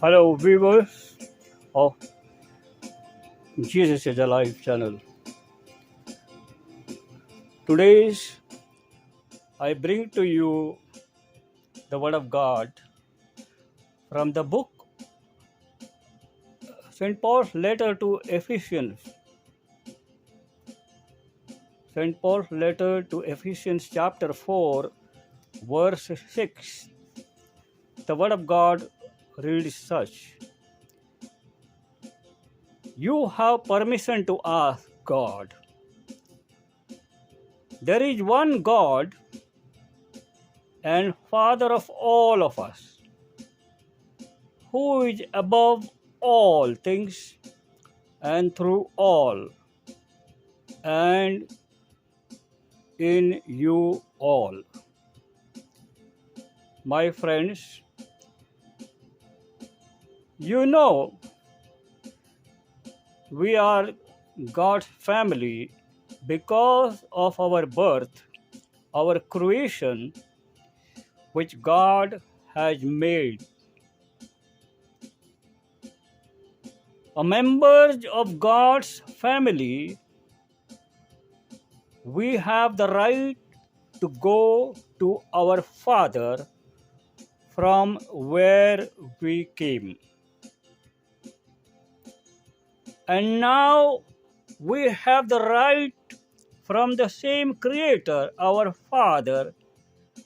Hello, viewers of Jesus is Alive channel. Today's I bring to you the Word of God from the book St. Paul's letter to Ephesians. St. Paul's letter to Ephesians chapter 4, verse 6. The Word of God reads such: You have permission to ask God. There is one God and Father of all of us, who is above all things and through all and in you all. My friends, you know we are God's family because of our birth, our creation, which God has made. A members of God's family, we have the right to go to our Father from where we came. And now we have the right from the same Creator, our Father,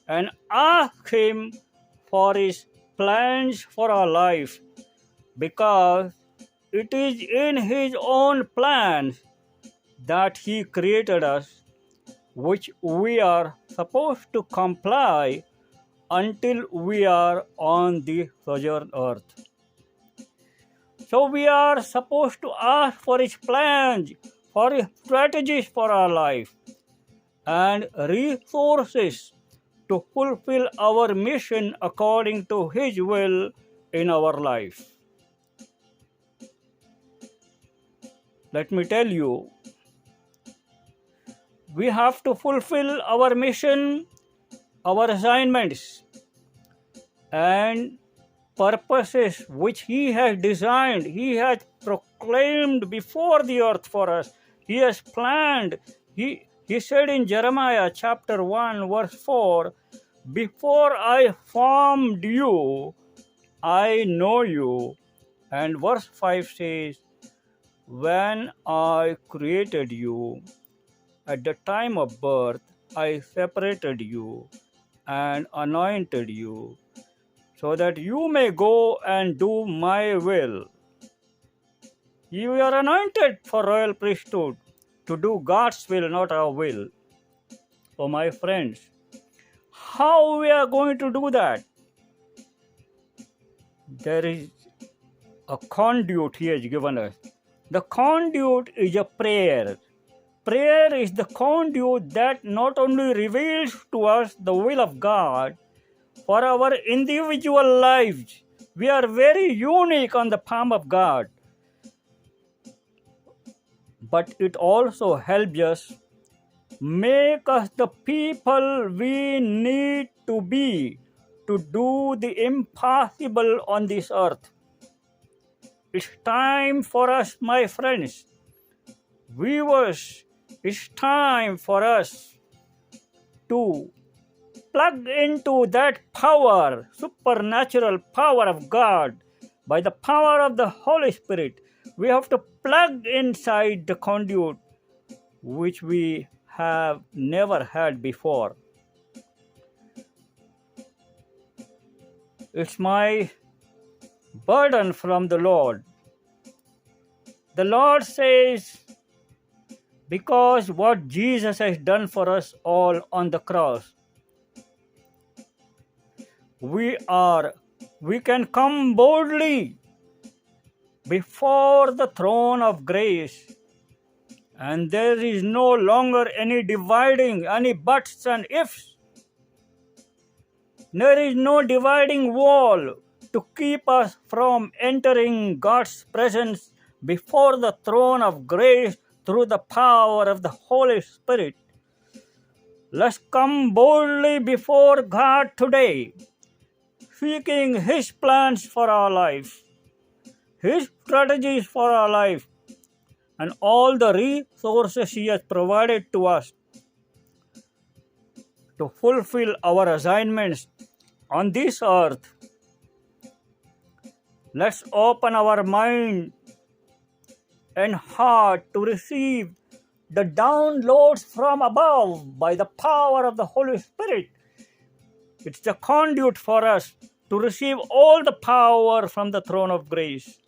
and ask Him for His plans for our life, because it is in His own plans that He created us, which we are supposed to comply until we are on the sojourn earth. So we are supposed to ask for His plans, for His strategies for our life, and resources to fulfill our mission according to His will in our life. Let me tell you, we have to fulfill our mission, our assignments, and purposes which He has designed, He has proclaimed before the earth for us. He has planned. He said in Jeremiah chapter 1 verse 4, before I formed you, I know you. And verse 5 says, when I created you, at the time of birth, I separated you and anointed you, so that you may go and do my will. You are anointed for royal priesthood to do God's will, not our will. So my friends, how we are going to do that? There is a conduit He has given us. The conduit is a prayer. Prayer is the conduit that not only reveals to us the will of God for our individual lives. We are very unique on the palm of God. But it also helps us make us the people we need to be to do the impossible on this earth. It's time for us, my friends, viewers, it's time for us to plug into that power, supernatural power of God, by the power of the Holy Spirit. We have to plug inside the conduit which we have never had before. It's my burden from the Lord. The Lord says, because what Jesus has done for us all on the cross, we can come boldly before the throne of grace, and there is no longer any dividing, any buts and ifs. There is no dividing wall to keep us from entering God's presence before the throne of grace through the power of the Holy Spirit. Let's come boldly before God today, seeking His plans for our life. His strategies for our life, and all the resources He has provided to us to fulfill our assignments on this earth. Let's open our mind and heart to receive the downloads from above by the power of the Holy Spirit. It's the conduit for us to receive all the power from the throne of grace.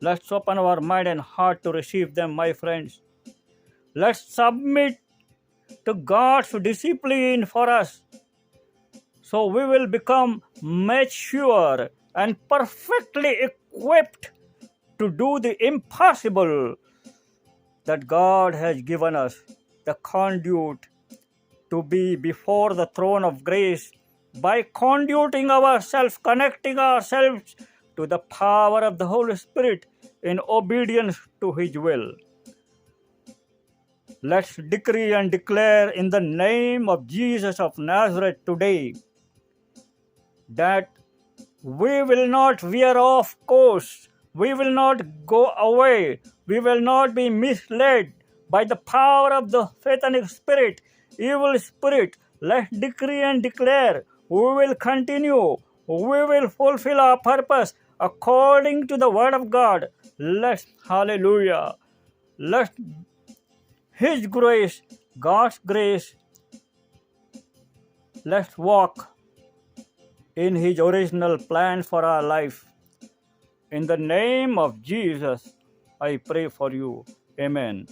Let's open our mind and heart to receive them, my friends. Let's submit to God's discipline for us, so we will become mature and perfectly equipped to do the impossible that God has given us, the conduit to be before the throne of grace by conduiting ourselves, connecting ourselves to the power of the Holy Spirit in obedience to His will. Let's decree and declare in the name of Jesus of Nazareth today that we will not veer off course. We will not go away. We will not be misled by the power of the satanic spirit, evil spirit. Let's decree and declare we will continue. We will fulfill our purpose according to the word of God. Hallelujah. Let His grace, God's grace, let's walk in His original plan for our life. In the name of Jesus, I pray for you. Amen.